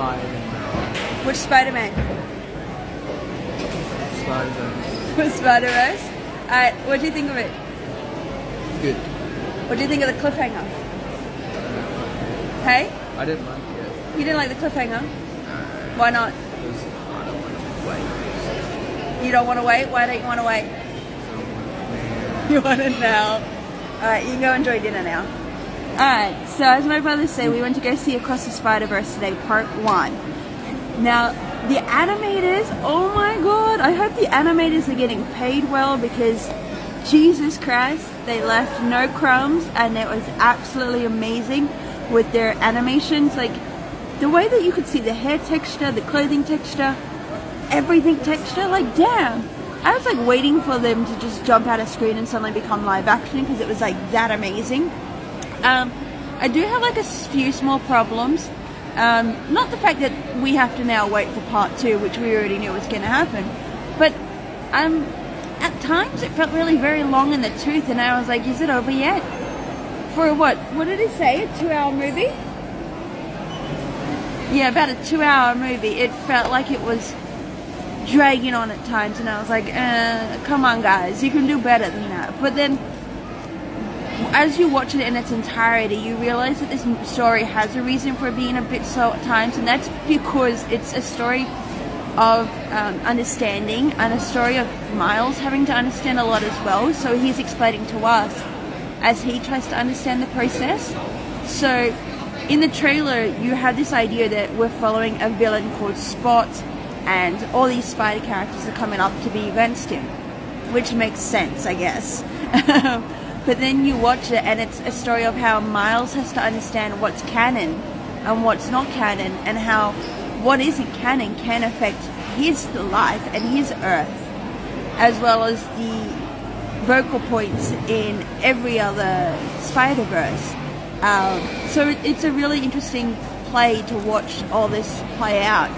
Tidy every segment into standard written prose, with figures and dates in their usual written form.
Spider-Man. Which Spider-Man? Spider-Man. With Spider-Verse? Alright, what do you think of it? Good. What do you think of the cliffhanger? Hey? I didn't like it. You didn't like the cliffhanger? Why not? Because I don't want to wait. You don't want to wait? Why don't you want to wait? You want it now. Alright, you can go enjoy dinner now. Alright, so as my brother said, we went to go see Across the Spider-Verse today, part 1. Now, the animators, oh my god, I hope the animators are getting paid well, because Jesus Christ, they left no crumbs, and it was absolutely amazing with their animations. Like, the way that you could see the hair texture, the clothing texture, everything texture, like damn. I was like waiting for them to just jump out of screen and suddenly become live action, because it was like that amazing. I do have like a few small problems. Not the fact that we have to now wait for part 2, which we already knew was going to happen, but at times it felt really very long in the tooth, and I was like, is it over yet? For what did it say, a 2-hour movie? Yeah, about a 2-hour movie. It felt like it was dragging on at times, and I was like, come on guys, you can do better than that. But then as you watch it in its entirety, you realize that this story has a reason for being a bit slow at times, and that's because it's a story of understanding, and a story of Miles having to understand a lot as well. So he's explaining to us as he tries to understand the process. So in the trailer, you have this idea that we're following a villain called Spot, and all these spider characters are coming up to be against him, which makes sense, I guess. But then you watch it, and it's a story of how Miles has to understand what's canon and what's not canon, and how what isn't canon can affect his life and his Earth, as well as the vocal points in every other Spider-Verse. So it's a really interesting play to watch all this play out.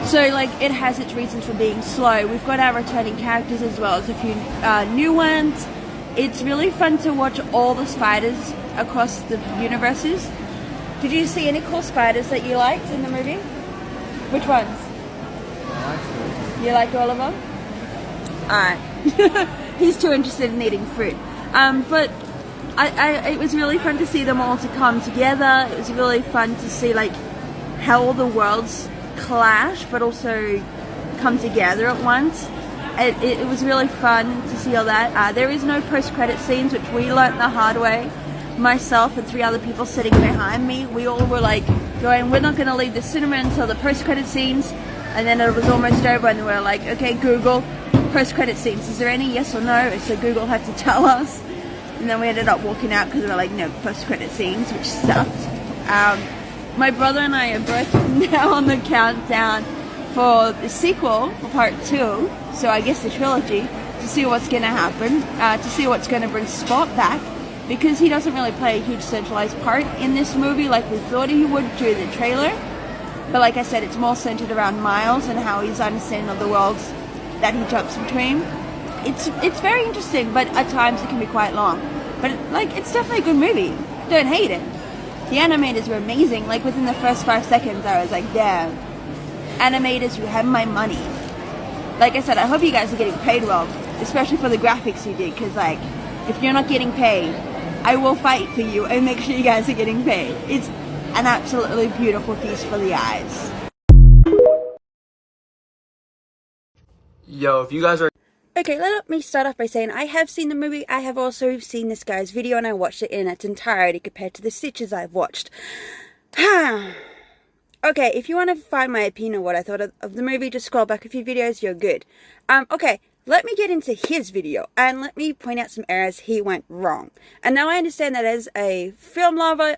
So like, it has its reasons for being slow. We've got our returning characters as well as a few new ones. It's really fun to watch all the spiders across the universes. Did you see any cool spiders that you liked in the movie? Which ones? You liked all of them? Alright. He's too interested in eating fruit. But it was really fun to see them all to come together. It was really fun to see like how all the worlds clash but also come together at once. It was really fun to see all that. There is no post-credit scenes, which we learnt the hard way. Myself and 3 other people sitting behind me, we all were like going, we're not going to leave the cinema until the post-credit scenes. And then it was almost over, and we were like, okay, Google, post-credit scenes, is there any, yes or no? So Google had to tell us, and then we ended up walking out because we were like, no post-credit scenes, which sucked. My brother and I are both now on the countdown for the sequel, for part 2, so I guess the trilogy, to see what's going to happen, to see what's going to bring Spot back, because he doesn't really play a huge centralized part in this movie like we thought he would through the trailer. But like I said, it's more centered around Miles and how he's understanding of the worlds that he jumps between. It's very interesting, but at times it can be quite long. But like, it's definitely a good movie. Don't hate it. The animators were amazing. Like, within the first 5 seconds, I was like, damn. Animators, you have my money. Like I said, I hope you guys are getting paid well, especially for the graphics you did, because like, if you're not getting paid, I will fight for you and make sure you guys are getting paid. It's an absolutely beautiful feast for the eyes. Yo, if you guys are... Okay, let me start off by saying I have seen the movie. I have also seen this guy's video, and I watched it in its entirety compared to the stitches I've watched. Okay, if you want to find my opinion on what I thought of the movie, just scroll back a few videos, you're good. Okay, let me get into his video, and let me point out some areas he went wrong. And now I understand that as a film lover,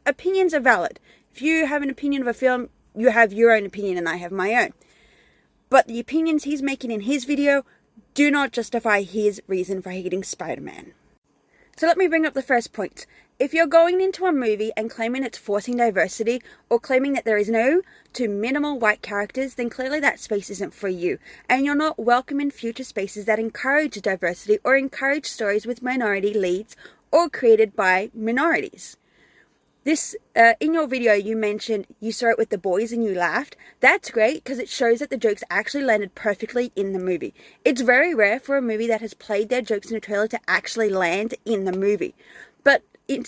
opinions are valid. If you have an opinion of a film, you have your own opinion, and I have my own. But the opinions he's making in his video do not justify his reason for hating Spider-Man. So let me bring up the first point. If you're going into a movie and claiming it's forcing diversity, or claiming that there is no to minimal white characters, then clearly that space isn't for you, and you're not welcome in future spaces that encourage diversity or encourage stories with minority leads or created by minorities. this, in your video, you mentioned you saw it with the boys and you laughed. That's great because it shows that the jokes actually landed perfectly in the movie. It's very rare for a movie that has played their jokes in a trailer to actually land in the movie. But in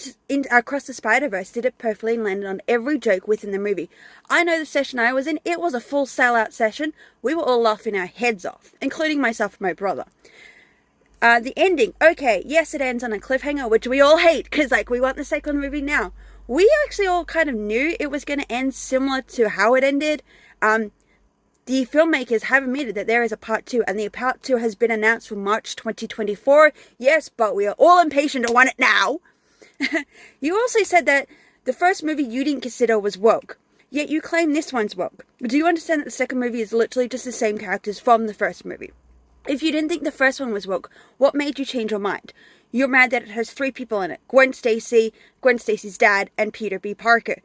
Across the Spider-Verse did it perfectly and landed on every joke within the movie. I know the session I was in, it was a full sellout session. We were all laughing our heads off, including myself and my brother. The ending, okay, yes, it ends on a cliffhanger, which we all hate, because, like, we want the second movie now. We actually all kind of knew it was going to end similar to how it ended. The filmmakers have admitted that there is a part 2, and the part 2 has been announced for March 2024. Yes, but we are all impatient to want it now. You also said that the first movie you didn't consider was woke, yet you claim this one's woke. Do you understand that the second movie is literally just the same characters from the first movie? If you didn't think the first one was woke, what made you change your mind? You're mad that it has 3 people in it. Gwen Stacy, Gwen Stacy's dad, and Peter B. Parker.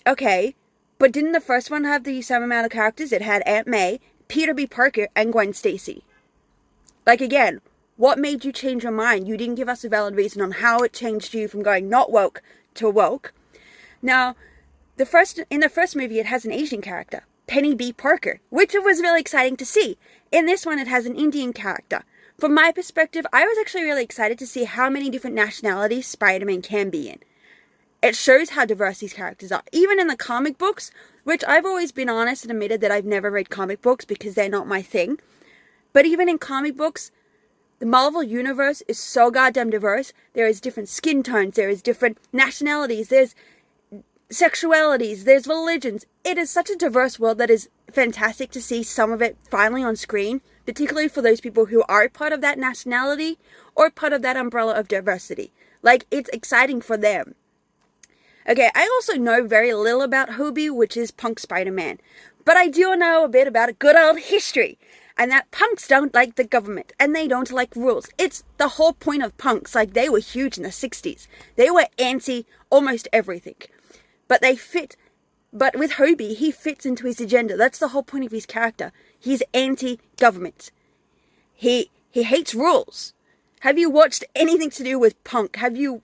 Okay, but didn't the first one have the same amount of characters? It had Aunt May, Peter B. Parker, and Gwen Stacy. Like, again, what made you change your mind? You didn't give us a valid reason on how it changed you from going not woke to woke. Now, in the first movie, it has an Asian character, Penny B. Parker, which was really exciting to see. In this one, it has an Indian character. From my perspective, I was actually really excited to see how many different nationalities Spider-Man can be in. It shows how diverse these characters are. Even in the comic books, which I've always been honest and admitted that I've never read comic books because they're not my thing. But even in comic books, the Marvel Universe is so goddamn diverse. There is different skin tones, there is different nationalities, there's sexualities, there's religions. It is such a diverse world that is fantastic to see some of it finally on screen, particularly for those people who are part of that nationality or part of that umbrella of diversity. Like, it's exciting for them. Okay, I also know very little about Hobie, which is Punk Spider-Man, but I do know a bit about a good old history. And that punks don't like the government, and they don't like rules. It's the whole point of punks. Like, they were huge in the 60s. They were anti almost everything. But with Hobie, he fits into his agenda. That's the whole point of his character. He's anti-government. He hates rules. Have you watched anything to do with punk? Have you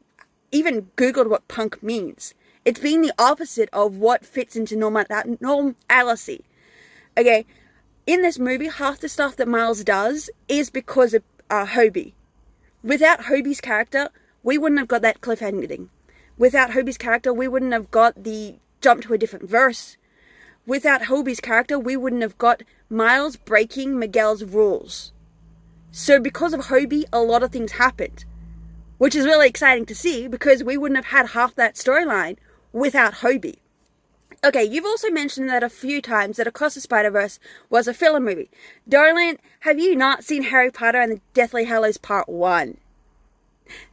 even Googled what punk means? It's being the opposite of what fits into normalcy. Okay, in this movie, half the stuff that Miles does is because of Hobie. Without Hobie's character, we wouldn't have got that cliff ending. Without Hobie's character, we wouldn't have got the jump to a different verse. Without Hobie's character, we wouldn't have got Miles breaking Miguel's rules. So because of Hobie, a lot of things happened. Which is really exciting to see, because we wouldn't have had half that storyline without Hobie. Okay, you've also mentioned that a few times that Across the Spider-Verse was a filler movie. Darling, have you not seen Harry Potter and the Deathly Hallows Part 1?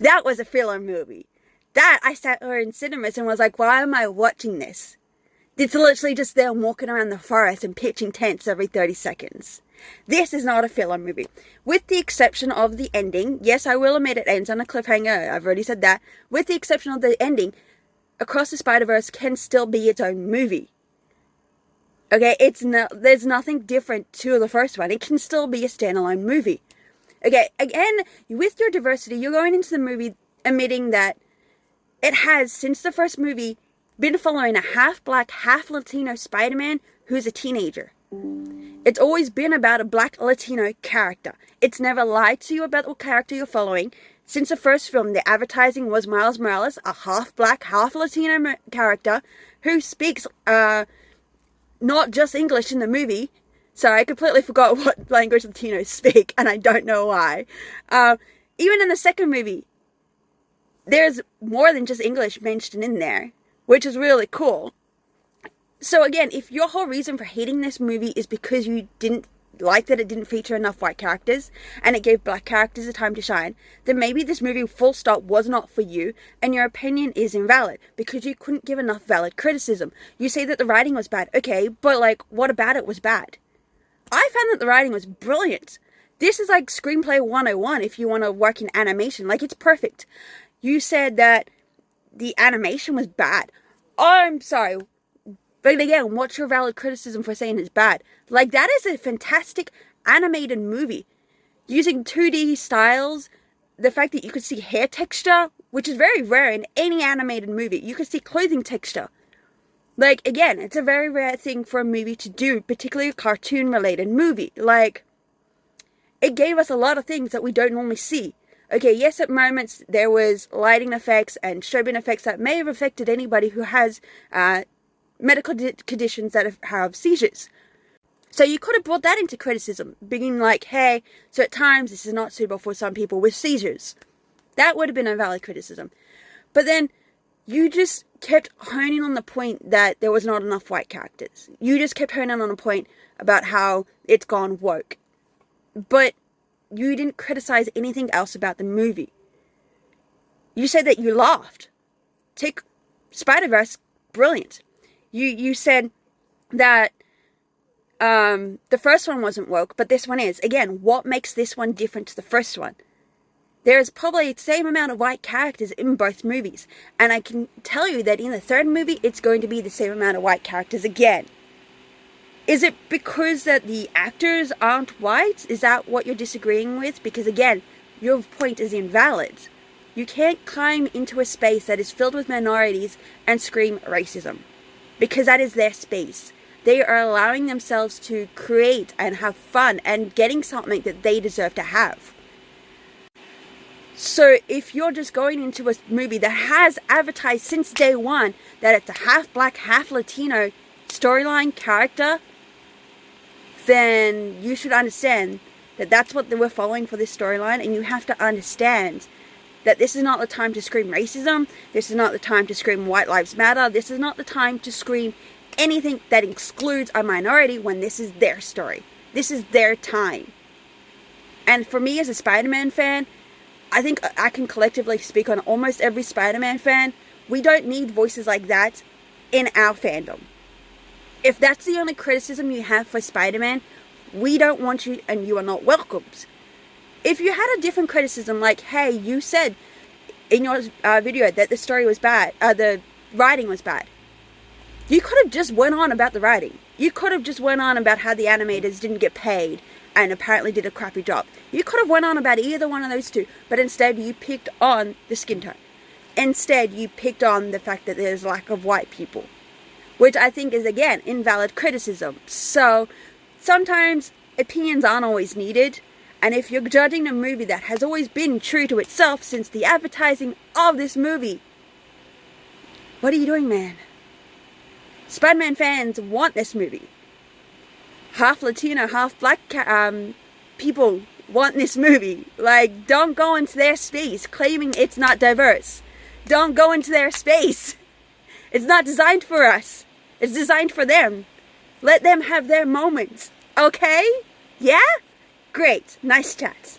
That was a filler movie. That, I sat there in cinemas and was like, why am I watching this? It's literally just them walking around the forest and pitching tents every 30 seconds. This is not a filler movie. With the exception of the ending, yes, I will admit it ends on a cliffhanger, I've already said that. With the exception of the ending, Across the Spider-Verse can still be its own movie. Okay, there's nothing different to the first one. It can still be a standalone movie. Okay, again, with your diversity, you're going into the movie admitting that it has, since the first movie, been following a half-black, half-Latino Spider-Man who's a teenager. It's always been about a black Latino character. It's never lied to you about what character you're following. Since the first film, the advertising was Miles Morales, a half-black, half-Latino character who speaks not just English in the movie. Sorry, I completely forgot what language Latinos speak, and I don't know why. Even in the second movie, there's more than just English mentioned in there, which is really cool. So again, if your whole reason for hating this movie is because you didn't like that it didn't feature enough white characters and it gave black characters a time to shine, then maybe this movie full stop was not for you and your opinion is invalid because you couldn't give enough valid criticism. You say that the writing was bad, okay, but like, what about it was bad? I found that the writing was brilliant. This is like Screenplay 101 if you want to work in animation. Like, it's perfect. You said that the animation was bad. I'm sorry. But again, what's your valid criticism for saying it's bad? Like, that is a fantastic animated movie. Using 2D styles, the fact that you could see hair texture which is very rare in any animated movie. You can see clothing texture. Like, again, it's a very rare thing for a movie to do, particularly a cartoon-related movie. Like, it gave us a lot of things that we don't normally see. Okay, yes, at moments there was lighting effects and strobing effects that may have affected anybody who has medical conditions that have seizures. So you could have brought that into criticism, being like, hey, so at times this is not suitable for some people with seizures. That would have been a valid criticism. But then you just kept honing on the point that there was not enough white characters. You just kept honing on a point about how it's gone woke. But you didn't criticize anything else about the movie. You said that you laughed. Take Spider-Verse, brilliant. You said that the first one wasn't woke, but this one is. Again, what makes this one different to the first one? There's probably the same amount of white characters in both movies. And I can tell you that in the third movie, it's going to be the same amount of white characters again. Is it because that the actors aren't white? Is that what you're disagreeing with? Because again, your point is invalid. You can't climb into a space that is filled with minorities and scream racism. Because that is their space. They are allowing themselves to create and have fun and getting something that they deserve to have. So if you're just going into a movie that has advertised since day one that it's a half black, half Latino storyline character, then you should understand that that's what they were following for this storyline, and you have to understand that this is not the time to scream racism, this is not the time to scream white lives matter, this is not the time to scream anything that excludes a minority when this is their story. This is their time. And for me as a Spider-Man fan, I think I can collectively speak on almost every Spider-Man fan, we don't need voices like that in our fandom. If that's the only criticism you have for Spider-Man, we don't want you and you are not welcomed. If you had a different criticism, like, hey, you said in your video that the story was bad, the writing was bad, you could have just went on about the writing. You could have just went on about how the animators didn't get paid and apparently did a crappy job. You could have went on about either one of those two, but instead you picked on the skin tone. Instead, you picked on the fact that there's lack of white people, which I think is, again, invalid criticism. So, sometimes opinions aren't always needed, and if you're judging a movie that has always been true to itself since the advertising of this movie, what are you doing, man? Spider-Man fans want this movie. Half Latino, half black people want this movie. Like, don't go into their space claiming it's not diverse. Don't go into their space. It's not designed for us. It's designed for them. Let them have their moments. Okay? Yeah? Great. Nice chat.